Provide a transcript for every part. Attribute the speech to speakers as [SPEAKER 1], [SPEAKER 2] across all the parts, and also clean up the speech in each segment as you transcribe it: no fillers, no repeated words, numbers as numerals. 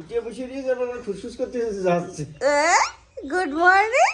[SPEAKER 1] উঠিয়ে বসিয়ে দিয়েছে, আবার ফুসফুস করতে যাচ্ছে।
[SPEAKER 2] Good morning.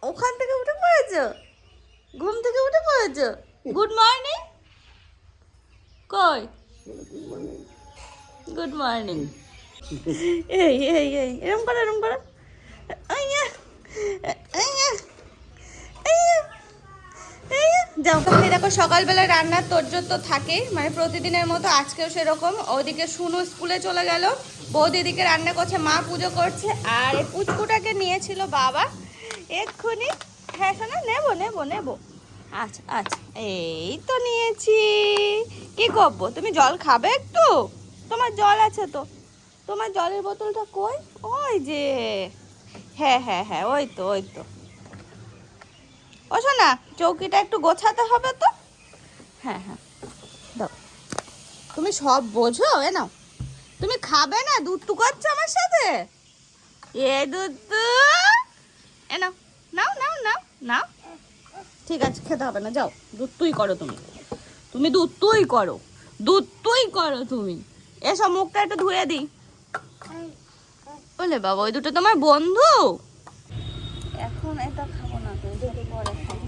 [SPEAKER 2] ওখান থেকে উঠে পড়েছো, ঘুম থেকে উঠে পড়েছো? গুড মর্নিং কই? Good morning. এই এই এই এরম করো, এরম করো। আইয়া আইয়া আইয়া আইয়া। যাও। এই দেখো সকালবেলা রান্নার তোড়জোড় তো থাকেই, মানে প্রতিদিনের মতো আজকেও সেরকম। ওদিকে শুনু স্কুলে চলে গেল, বৌদি এদিকে রান্না করছে, মা পুজো করছে, আর এই পুচকুটাকে নিয়েছিল বাবা এক্ষুনি। হ্যাঁ শোনা, নেবো নেবো নেবো। আচ্ছা আচ্ছা, এই তো নিয়েছি। কি করবো, তুমি জল খাবে একটু? তোমার জল আছে তো, তোমার জলের বোতলটা কই? ওই যে, হ্যাঁ হ্যাঁ হ্যাঁ, ওই তো ওই তো। ও শোনা, চৌকিটা একটু গোছাতে হবে তো। হ্যাঁ হ্যাঁ, দাও। তুমি সব বোঝো, এ নাও। তুমি খাবে না? দুধ টু করছো আমার সাথে? এ দুধ, এ নাও, নাও নাও নাও নাও। ঠিক আছে, খেতে হবে না, যাও। দুধ তুই করো, তুমি তুমি দুধ তুই করো, দুধ তুই করো তুমি। এসব মুখটা একটু ধুয়ে দিই। বলে বাবা, ওই দুটো তোমার বন্ধু। এখন এটা খাবো না, তো একটু পরে খাবো।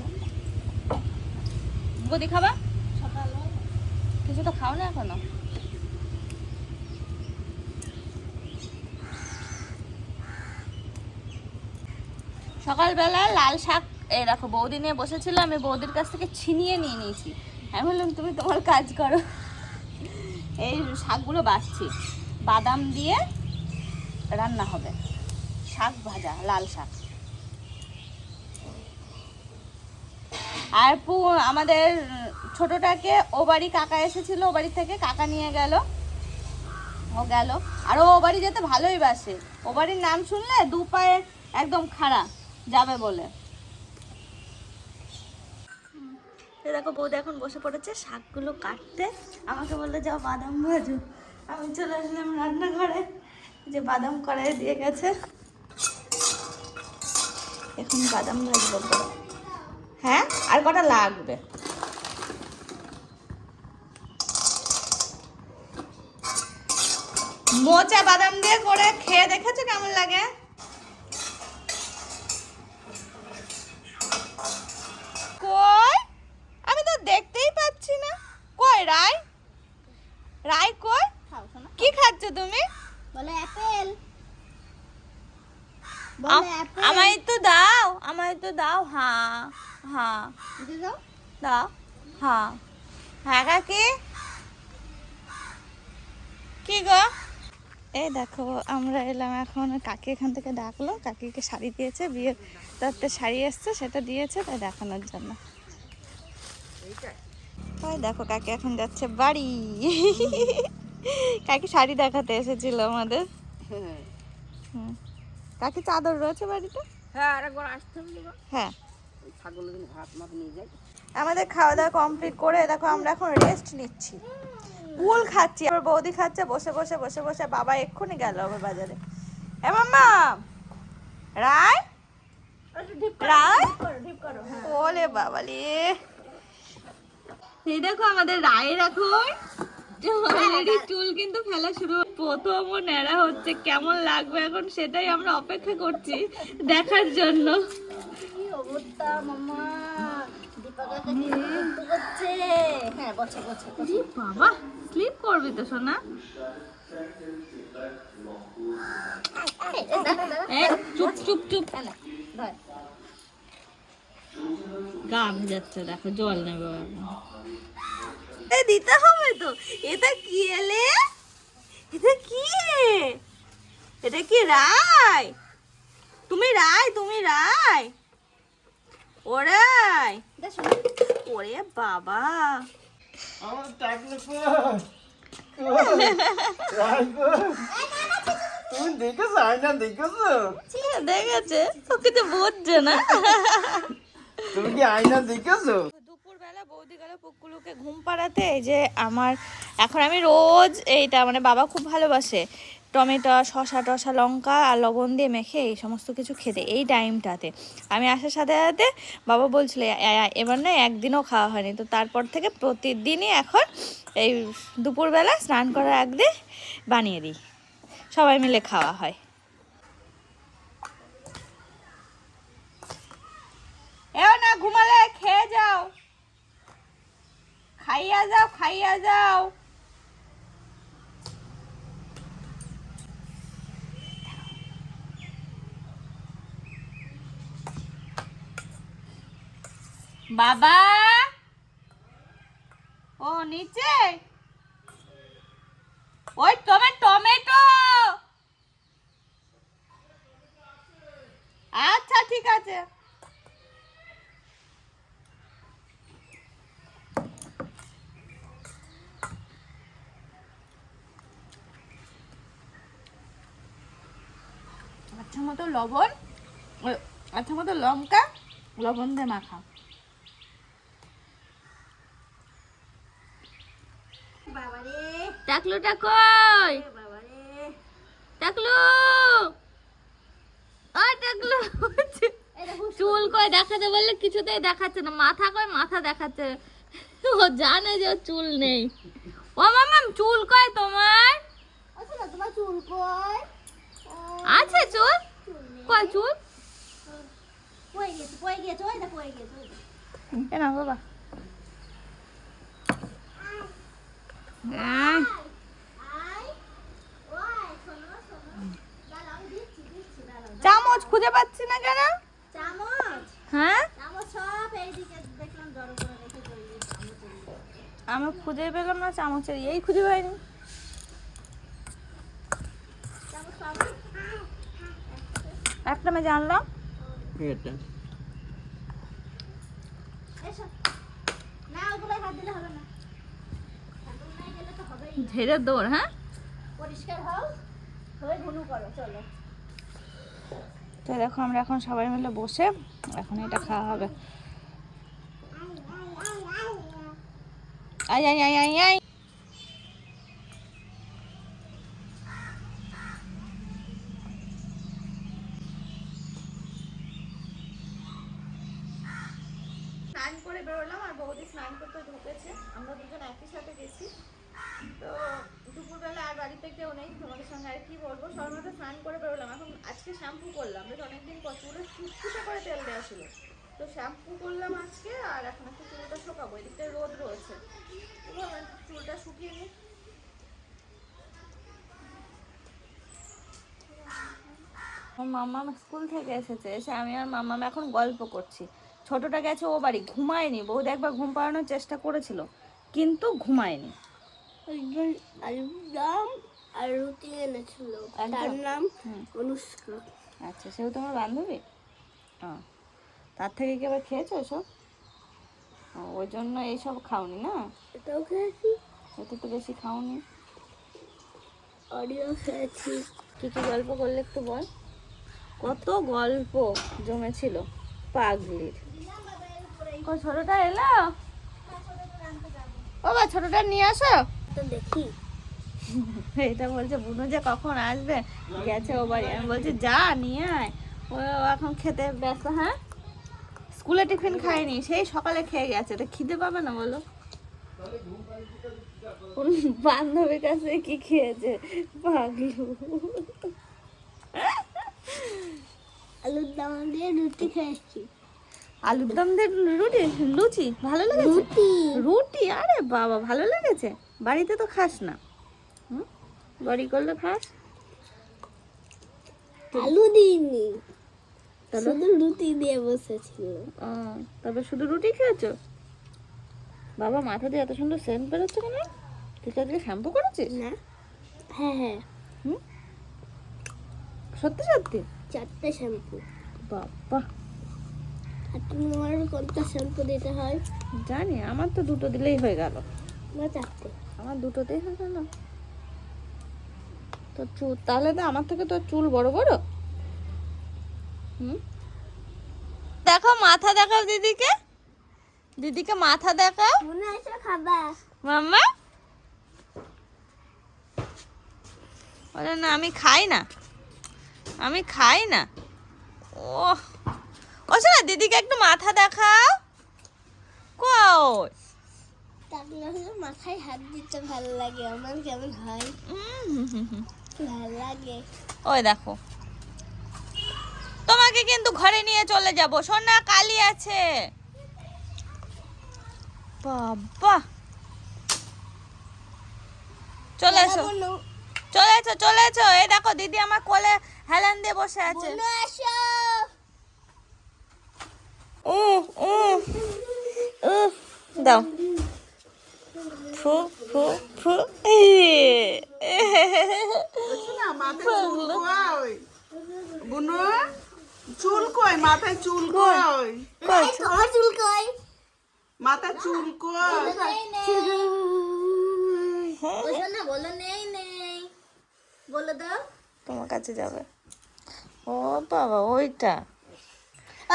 [SPEAKER 2] বদি খাবা? কিছু তো খাও না এখনো। সকালবেলা লাল শাক এই দেখো বৌদি নিয়ে বসেছিল, আমি বৌদির কাছ থেকে ছিনিয়ে নিয়ে নিয়েছি। আমি বললাম তুমি তোমার কাজ করো। এই শাকগুলো বাছছি, বাদাম দিয়ে রান্না হবে, শাক ভাজা, লাল শাক। আর আমাদের ছোটটাকে ও বাড়ি কাকা এসেছিল, ও বাড়ি থেকে কাকা নিয়ে গেল, ও গেল। আর ও বাড়ি যেতে ভালোই বাসে, ও বাড়ির নাম শুনলে দু পায়ে একদম খাড়া যাবে বলে। দেখো বৌদি এখন বসে পড়েছে শাকগুলো কাটতে, আমাকে বললো যাও বাদাম ভাজো। আমি চলে আসলাম রান্নাঘরে, যে বাদাম কড়াই দিয়ে গেছে, এখন বাদাম ভাজবো। হ্যাঁ, আর কটা লাগবে। মোচা বাদাম দিয়ে করে খেয়ে দেখেছো কেমন লাগে? কই, আমি তো দেখতেই পাচ্ছি না। কই রাই, রাই কই? কি খাচ্ছ তুমি?
[SPEAKER 3] বলে অ্যাপেল।
[SPEAKER 2] আমায় তো দাও, আমায় তো দাও। হ্যাঁ হ্যাঁ
[SPEAKER 3] দাও
[SPEAKER 2] দাও। হ্যাঁ হ্যাঁ কাকি, কি গো? এই দেখো আমরা এলাম এখন, কাকি এখান থেকে ডাকলো, কাকিকে শাড়ি দিয়েছে, বিয়ে তাতে শাড়ি এসছে, সেটা দিয়েছে তাই দেখানোর জন্য। তাই দেখো কাকি এখন যাচ্ছে বাড়ি। কাকি শাড়ি দেখাতে এসেছিল আমাদের। হুম, কাকি চাদর রয়েছে বাড়িতে।
[SPEAKER 3] হ্যাঁ, আরেকবার আসতে হবে।
[SPEAKER 2] হ্যাঁ,
[SPEAKER 3] ছাগলের দিন ভাত মাছ নিয়ে যাই।
[SPEAKER 2] আমাদের খাওয়া দাওয়া কমপ্লিট করে দেখো আমরা এখন রেস্ট নিচ্ছি, কুল খাচ্ছি। আবার বৌদি খাচ্ছে বসে বসে বসে বসে। বাবা এক্ষুনি গেল আবার বাজারে। এ মাম্মা, রায় রায়, ওলে বাবালে। এই দেখো আমাদের রায়ের এখন অলরেডি চুল কিন্তু ফেলা শুরু, প্রথম ও ন্যাড়া হচ্ছে, কেমন লাগবে এখন সেটাই আমরা অপেক্ষা করছি দেখার জন্য।
[SPEAKER 3] কি অবস্থা মামা, দীপাকে করছে। হ্যাঁ, বসে বসে।
[SPEAKER 2] বাবা স্লিপ করবি তো সোনা। চুপ চুপ চুপ, গা ভেজাচ্ছে, দেখো জল নেবে। দিতে হবে তো। এটা কি এলে, এটা কি, এটা কি রায়? তুমি রায়, তুমি রায়, ওরাই। ওরে বাবা,
[SPEAKER 1] আমার টাকলে তুমি দেখেছো? আয়না দেখেছো?
[SPEAKER 2] দেখেছে ও, কিছু বুঝছে না।
[SPEAKER 1] তুমি কি আয়না দেখেছো?
[SPEAKER 2] দুপুরবেলা বৌদি গেল পুকুলুকে ঘুম পাড়াতে। এই যে আমার এখন আমি রোজ এইটা, মানে বাবা খুব ভালোবাসে টমেটো, শসা টসা, লঙ্কা আর লবণ দিয়ে মেখে এই সমস্ত কিছু খেতে। এই টাইমটাতে আমি আসার সাথে সাথে বাবা বলছিল এবার না একদিনও খাওয়া হয়নি, তো তারপর থেকে প্রতিদিনই এখন এই দুপুরবেলা স্নান করার আগে বানিয়ে দিই। সবাই মিলে খাওয়া হয়। এও না ঘুমালে, খেয়ে যাও, খাইয়া যাও, খাইয়া যাও। বাবা, ও নিচে, ওই টমেটো। আচ্ছা ঠিক আছে। আচ্ছা মতো লবণ, আচ্ছা মতো লঙ্কা, লবণ দিয়ে মাখা।
[SPEAKER 3] বাবারে
[SPEAKER 2] টাকলু টাকই,
[SPEAKER 3] বাবারে
[SPEAKER 2] টাকলু, ও টাকলু। চুল কই দেখাতে বললে কিছুতেই দেখাচ্ছে না, মাথা কই মাথা দেখাচ্ছে। ও জানে যে ওর চুল নেই। ও মামাম চুল কই তোমার?
[SPEAKER 3] আচ্ছা না তোমার চুল কই?
[SPEAKER 2] আছে চুল? কই চুল?
[SPEAKER 3] কই গেছে ওই দেখো কই গেছে।
[SPEAKER 2] এ না বাবা।
[SPEAKER 3] আই ওই শোনো দাঁড়াও আমি দিচ্ছি দাঁড়াও।
[SPEAKER 2] চামচ খুঁজে পাচ্ছি না কেন?
[SPEAKER 3] চামচ
[SPEAKER 2] হ্যাঁ,
[SPEAKER 3] চামচ সব এইদিকে দেখলাম জড়ো করে রেখে চলে চামচ।
[SPEAKER 2] আমি খুঁজে পেলাম না চামচের, এই খুঁজে পাইনি।
[SPEAKER 3] চামচ পাবো
[SPEAKER 2] একটা আমি জানলাম।
[SPEAKER 1] এটা
[SPEAKER 3] এসো না ওগুলো হাত দিলে হবে না। ঠাকুর নাই গেলে তো হবেই না।
[SPEAKER 2] ঝেড়ে দৌড়। হ্যাঁ,
[SPEAKER 3] পরিষ্কার হও হয়ে ঘুনু করো চলো।
[SPEAKER 2] তো দেখো আমরা এখন সবাই মিলে বসে এখন এটা খাওয়া হবে। I I I I I. স্নান করে বেরোলাম আর বৌদি স্নান করতে ঢুকেছে, আমরা দুজন একই সাথে গেছি। তো দুপুরবেলা আর বাড়িতে কেউ নেই, তোমাদের সঙ্গে আর কি বলবো। সর্বদা স্নান করে বেরোলাম, এখন আজকে শ্যাম্পু করলাম, বেশ অনেকদিন পর চুলে ফুটফুটে করে তেল দেওয়া ছিল, তো শ্যাম্পু করলাম আজকে। আর এখন একটু চুলটা শুকাবো, এদিকটা রোদ রয়েছে, তো ভাবলাম চুলটা শুকিয়ে নিই। মাম্মাম স্কুল থেকে এসেছে, এসে আমি আর মাম্মাম এখন গল্প করছি। ছোটটা গেছে ও বাড়ি, ঘুমায়নি। বৌদি একবার ঘুম পাড়ানোর চেষ্টা করেছিল কিন্তু ঘুমায়নি।
[SPEAKER 3] একজন আলুর দাম আর রুটি এনেছিল, তার নাম অনুষ্কা।
[SPEAKER 2] আচ্ছা, সেও তোমার বান্ধবী? তার থেকে কি আবার খেয়েছো সব? ওই জন্য এইসব খাওনি না?
[SPEAKER 3] এটাও খেয়েছি,
[SPEAKER 2] এত তো বেশি খাওনি।
[SPEAKER 3] অডিও খেয়েছি।
[SPEAKER 2] কি কি গল্প করলে একটু বল। কত গল্প জমেছিল পাগলির। ও ছোটটা এলো? ও বা ছোটটা নিয়ে আসো।
[SPEAKER 3] তো দেখি
[SPEAKER 2] এটা বলছে বুনু যে কখন আসবে, গেছে ও বাড়ি। আমি বলছি যা নিয়ে আয়, ও এখন খেতে ব্যস্ত। হ্যাঁ, স্কুলে টিফিন খায়নি, সেই সকালে খেয়ে গেছে, তো খিদে পাবে না বলো? বান্ধবীর কাছে কি খেয়েছে পাগলু।
[SPEAKER 3] আলুর দাম দিয়ে রুটি খেয়েছি।
[SPEAKER 2] আলুর দম দিয়ে রুটি, লুচি ভালো লেগেছে?
[SPEAKER 3] রুটি
[SPEAKER 2] রুটি, আরে বাবা ভালো লেগেছে। বাড়িতে তো খাস না, বাড়ি করলে খাস।
[SPEAKER 3] আলু দিইনি,
[SPEAKER 2] তবে
[SPEAKER 3] শুধু রুটি দিয়ে বসেছিল।
[SPEAKER 2] তবে শুধু রুটি খেয়েছো? বাবা মাথা দিয়ে এত সুন্দর সেন্ট বেরোচ্ছে কেন? তুই আজকে শ্যাম্পু করেছিস?
[SPEAKER 3] না, হ্যাঁ হ্যাঁ
[SPEAKER 2] সত্যি সত্যি?
[SPEAKER 3] 4টে শ্যাম্পু।
[SPEAKER 2] বাবা,
[SPEAKER 3] আর তোমার কোনটা শ্যাম্পু দিতে হয়?
[SPEAKER 2] জানি, আমার তো দুটো দিলেই হয়ে গেল।
[SPEAKER 3] না 4টে।
[SPEAKER 2] আমার দুটোতেই হয়ে গেল। তোর চুল তাহলে তো আমার থেকে তোর চুল বড় বড়। দেখো মাথা দেখাও দিদিকে, দিদিকে মাথা দেখাও।
[SPEAKER 3] মনে আছে খাবা?
[SPEAKER 2] মাম্মা বলে না আমি খাই না, আমি খাই না। ও ওসে না, দিদিকে একটু মাথা দেখাও। কই
[SPEAKER 3] তাহলে মাথায় হাত দিতে ভালো লাগে, আমার কেমন হয়? ভালো লাগে।
[SPEAKER 2] ওই দেখো, তোমাকে কিন্তু ঘরে নিয়ে চলে যাব, সোনা কালি আছে। বাবা, চলে এসো চলে এসো চলে এসো। এই দেখো দিদি আমার কোলে হেলান দিয়ে বসে আছে।
[SPEAKER 3] বুনু আসো।
[SPEAKER 2] দাও ফু ফু ফু।
[SPEAKER 4] বুনু চুল কই, মাথায় চুল কই,
[SPEAKER 3] তোমার চুল কই?
[SPEAKER 4] মাথায় চুল কই।
[SPEAKER 3] বলো না, বলো নেই নেই, বলে দাও।
[SPEAKER 2] তোমার কাছে যাবে। ও বাবা, ওইটা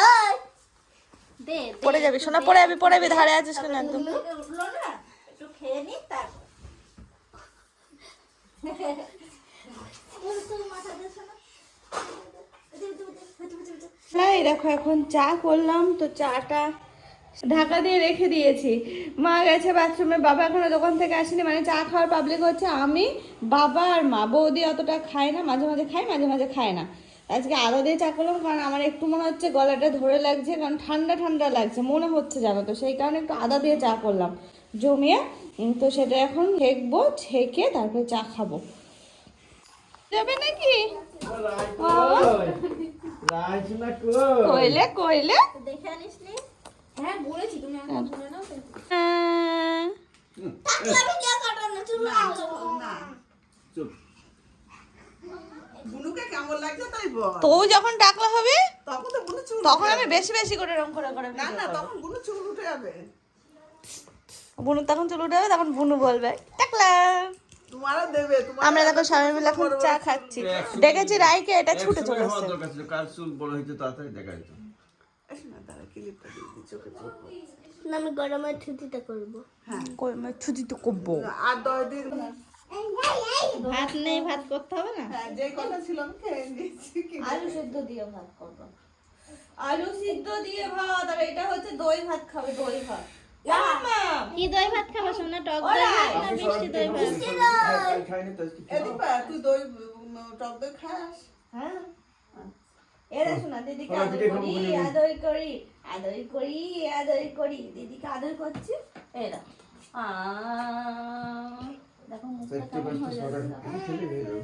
[SPEAKER 3] ওই দে
[SPEAKER 2] পড়ে যাবি সোনা, পড়ে যাবি পড়ে যাবি, ধারে আছিস কেন একদম।
[SPEAKER 3] উঠলো না, একটু খেয়ে নি তারপর। মাথা দিস না।
[SPEAKER 2] এই দেখো এখন চা করলাম, তো চাটা ঢাকা দিয়ে রেখে দিয়েছি। মা গেছে বাথরুমে, বাবা এখনো দোকান থেকে আসেনি, মানে চা খাওয়ার পাবলিক হচ্ছে আমি, বাবা আর মা। বৌদি অতটা খায় না, মাঝে মাঝে খায় মাঝে মাঝে খায় না। আজকে আদা দিয়ে চা করলাম, কারণ আমার একটু মনে হচ্ছে গলাটা ধরে লাগছে, কারণ ঠান্ডা ঠান্ডা লাগছে মনে হচ্ছে, জানো তো, সেই কারণে একটু আদা দিয়ে চা করলাম জমিয়ে। তো সেটা এখন ছেঁকবো, ছেঁকে তারপরে চা খাবো। যাবে নাকি
[SPEAKER 1] রাজনা
[SPEAKER 2] কইলে কইলে?
[SPEAKER 3] দেখে আনিস নি? হ্যাঁ বলেছি, তুমি এখন শুনে নাও তো।
[SPEAKER 2] হ্যাঁ।
[SPEAKER 3] টাকলা ভিডিও কাটো না, চুল
[SPEAKER 4] না চুপ। বুনুকে কেমন লাগছে তাই বল।
[SPEAKER 2] তো যখন টাকলা হবে
[SPEAKER 4] তখন তো বুনু চুল
[SPEAKER 2] তখন
[SPEAKER 4] উঠে
[SPEAKER 2] আমি
[SPEAKER 4] যাবে।
[SPEAKER 2] বেশি বেশি করে রং করে করে
[SPEAKER 4] না
[SPEAKER 2] video
[SPEAKER 4] না,
[SPEAKER 2] করবো।
[SPEAKER 4] তখন বুনু চুল উঠে যাবে।
[SPEAKER 2] বুনু তখন চলে উঠে যাবে, তখন বুনু বলবে টাকলা।
[SPEAKER 4] তোমারও দেবে, তোমার
[SPEAKER 2] আমরা দেখো স্বামী মিলে এখন চা খাচ্ছি। দেখেছি রাইকে এটা ছুটে চলে আসছে।
[SPEAKER 1] দরকার ছিল, কার চুল বড় হয়েছে তাড়াতাড়ি দেখা যেত।
[SPEAKER 4] না তারা ক্লিপটা দিয়ে দিই চোখে চোখ।
[SPEAKER 3] না, আমি গরমের ছুটিতে করবো।
[SPEAKER 4] হ্যাঁ
[SPEAKER 2] ছুটি তো করবো।
[SPEAKER 4] আর 10 দিন।
[SPEAKER 2] ভাত নেই, ভাত করতে হবে না।
[SPEAKER 4] হ্যাঁ, যে কথা ছিল আমি খেয়ে নিয়েছি।
[SPEAKER 2] আলু সিদ্ধ দিয়ে ভাত করবো, আলু সিদ্ধ দিয়ে ভাত। আর এটা হচ্ছে দই ভাত খাবে, দই ভাত।
[SPEAKER 3] কি দই ভাত খাবো সোনা? টক দই ভাত না মিষ্টি দই ভাত?
[SPEAKER 1] খাইনি তো
[SPEAKER 4] এদিপা তুই দই টক দই খাস?
[SPEAKER 2] হ্যাঁ, এরা শোনা দিদিকে
[SPEAKER 1] ওরা
[SPEAKER 2] আদর
[SPEAKER 1] পিঠে খাবো
[SPEAKER 2] করি
[SPEAKER 1] বলে নি।
[SPEAKER 2] আদর করি আদর করি আদর করি, দিদিকে আদর করছি। এরা দেখো মুখটা
[SPEAKER 1] একটু
[SPEAKER 2] কেমন
[SPEAKER 1] কষ্ট
[SPEAKER 2] হয়ে
[SPEAKER 1] সকাল
[SPEAKER 2] যাচ্ছে।
[SPEAKER 1] খেলে হয়ে যাবে।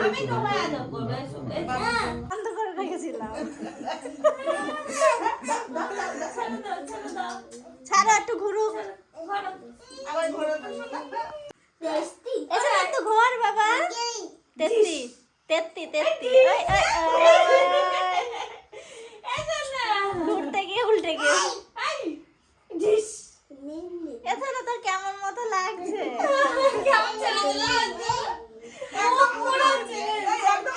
[SPEAKER 2] আমি তোমায় আদর করবো, এসো, এসো। বন্ধ করে রেখেছিলাম। ছাড়ো একটু ঘুরুক।
[SPEAKER 4] আবার ঘোরা তো শোনা।
[SPEAKER 3] টেস্টি।
[SPEAKER 2] এসো একটু ঘোর বাবা। তেত্তি তেত্তি তেত্তি। উল্টে গিয়ে উল্টে গিয়ে। এসো না, তোর কেমন মতো লাগছে? কেমন ছেলে লাগছে?
[SPEAKER 4] একদম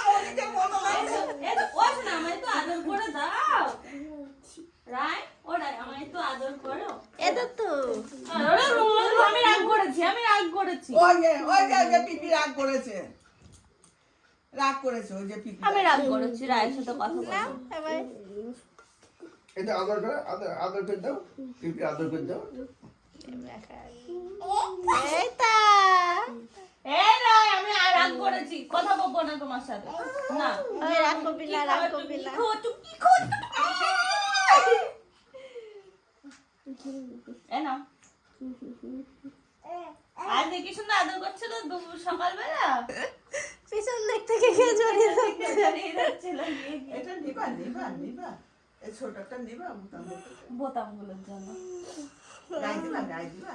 [SPEAKER 4] মনিকে মনে লাগছে।
[SPEAKER 2] এটা তো আমি রাগ করেছি, আমি রাগ করেছি,
[SPEAKER 4] ওই যে পিপি রাগ করেছে। রাগ করেছে ওই যে পিপি।
[SPEAKER 2] আমি রাগ করেছি। রায়ের সাথে কথা বলবো।
[SPEAKER 1] এটা আদর করে আদর করে দাও, পিপি আদর করে দাও।
[SPEAKER 2] এই তা এই রায়, আমি আর রাগ করেছি, কথা বলবো না তোমার সাথে। না আমি রাগ করবি না, রাগ করবি না। এ নাও। আজ কি সুন্দর আদর করছিল সকালবেলা, পিছন দিক থেকে কে জড়িয়ে যাচ্ছিল।
[SPEAKER 4] এটা নিবা নিবা নিবা, এই ছোটটা নিবা
[SPEAKER 2] বোতামগুলোর জন্য।
[SPEAKER 4] গাই দিবা গাই দিবা।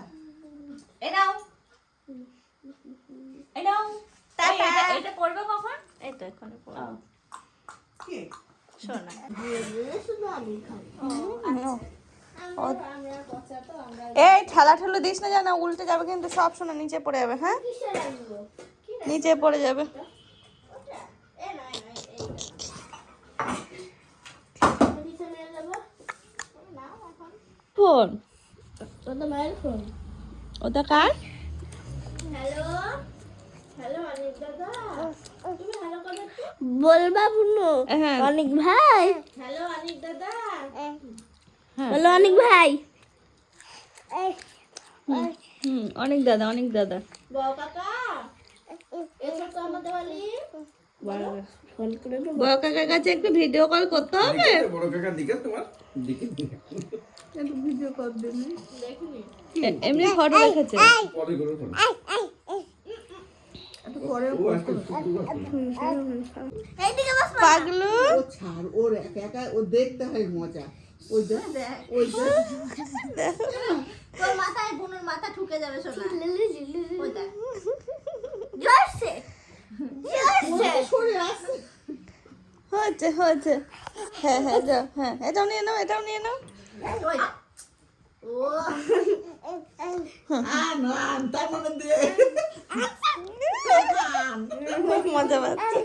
[SPEAKER 2] এ নাও, এ নাও। এটা করবে কখন? এই তো এখন করব।
[SPEAKER 4] কি
[SPEAKER 2] শোনা
[SPEAKER 3] শুধু আমি খাবো।
[SPEAKER 2] এই ঠেলা ঠেলা দিস না, জানা উল্টে যাবে কিন্তু সব। শোনা নিচে পড়ে যাবে। হ্যাঁ,
[SPEAKER 3] কিসে রাখবো?
[SPEAKER 2] নিচে পড়ে যাবে।
[SPEAKER 3] এ নয় নয়, এইটা। কিসে নিয়ে যাবো? নাও এখন।
[SPEAKER 2] ফোন
[SPEAKER 3] ওটা মায়ের ফোন।
[SPEAKER 2] ওটা কার?
[SPEAKER 3] হ্যালো হ্যালো অনিক দাদা, তুমি হ্যালো করে বলবা বুনু।
[SPEAKER 2] হ্যাঁ।
[SPEAKER 3] অনিক ভাই, হ্যালো অনিক দাদা, হ্যালো অনিক ভাই।
[SPEAKER 2] অনেক দাদা, অনেক দাদা।
[SPEAKER 3] বউ কাকা ফোন করে দেবো।
[SPEAKER 2] বড় কাকার কাছে একটু ভিডিও কল করতে হবে।
[SPEAKER 1] দিকে বড় কাকার দিকে তোমার দিকে
[SPEAKER 2] এমনি ফটো রেখেছে।
[SPEAKER 1] পরে করো তো। ও আজকে শুক্রবার তো।
[SPEAKER 3] এইদিকে বস মা।
[SPEAKER 2] পাগলু
[SPEAKER 4] ও ছাড়, ওর একা একা ও দেখতে হয় মজা। ওই দেখ, ওই দেখ।
[SPEAKER 5] তোর মাথায় বোনের মাথা ঠুকে যাবে শোনা ওই দেখ
[SPEAKER 3] জোরসে জোরসে
[SPEAKER 4] সরে আসছে।
[SPEAKER 2] হচ্ছে হচ্ছে। হ্যাঁ হ্যাঁ যাও, হ্যাঁ এটাও নিয়ে নাও, এটাও নিয়ে নাও।
[SPEAKER 5] ওই দেখ। ও
[SPEAKER 4] আন তার মানে দে।
[SPEAKER 2] খুব মজা পাচ্ছে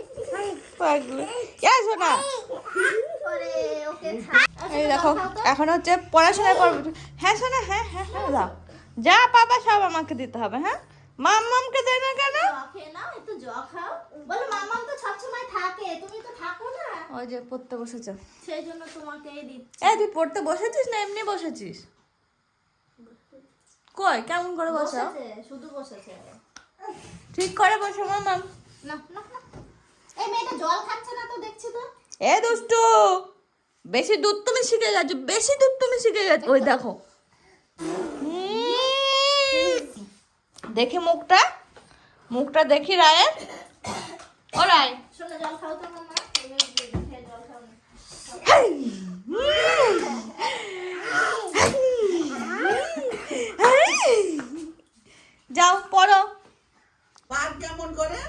[SPEAKER 2] পাগলু। শোনা
[SPEAKER 5] করে ওকে ছাড়
[SPEAKER 2] এই দেখো এখন হচ্ছে পড়াশোনা করবো। হ্যাঁ শোনা, হ্যাঁ হ্যাঁ হ্যাঁ দাও, যা পাবা সব আমাকে দিতে হবে। হ্যাঁ মাম্মামকে দেয় না কেন?
[SPEAKER 5] জ খেয়ে নাও একটু জ খাও বলো মামাম তো সবসময় থাকে তুমি তো থাকো না
[SPEAKER 2] ওই যে পড়তে বসেছ।
[SPEAKER 5] সেই জন্য তোমাকেই দিচ্ছি
[SPEAKER 2] তুই পড়তে বসেছিস না এমনি বসেছিস? কই কেমন করে বসাও?
[SPEAKER 5] বসেছে শুধু বসেছে
[SPEAKER 2] ঠিক করে বসো মাম্মাম।
[SPEAKER 5] না না না। এই মেয়েটা জল খাচ্ছে না তো দেখছি তো
[SPEAKER 2] দুষ্টু, বেশি দুধ তুমি শিখে গেছো, বেশি দুধ তুমি শিখে গেছো। ওই দেখো দেখি মুখটা, মুখটা দেখি রায়ের। ও রায়
[SPEAKER 5] শোনো জল খাও তো মামা তুমি খেয়ে জল খাও না
[SPEAKER 2] যাও পড়ো।
[SPEAKER 4] বাপ কেমন করে?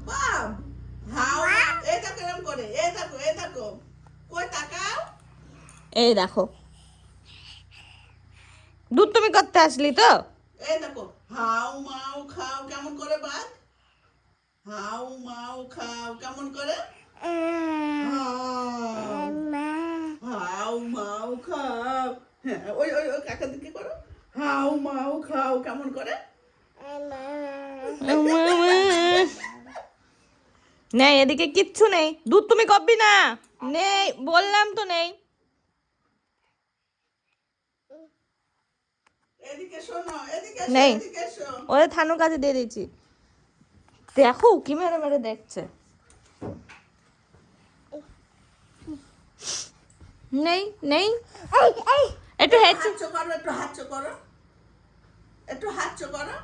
[SPEAKER 4] বাপ হাও, এই দেখো এরকম করে, এই দেখো, এই দেখো। কই তাকাও।
[SPEAKER 2] এই দেখো দুধ তুমি করতে আসলি তো?
[SPEAKER 4] এই দেখো হাউ মাউ খাও কেমন করে বাপ? হাউ মাউ খাও কেমন করে? হাউ মাউ খাও। হ্যাঁ ওই ওই ওই কাকা দিকে করো। হাউ মাউ খাও কেমন করে?
[SPEAKER 2] নেই এদিকে কিচ্ছু নেই, দুধ তুমি কপি না। নেই বললাম তো নেই।
[SPEAKER 4] এদিকে শোনো, এদিকে এসো,
[SPEAKER 2] নেই।
[SPEAKER 4] এদিকে এসো।
[SPEAKER 2] ওদের থানুর কাছে দিয়ে দিয়েছি। দেখো কি মেরে মেরে দেখছে। নেই নেই একটু হেঁচে
[SPEAKER 4] হাতচো করো, একটু হাতচো করো, একটু হাতচো করো।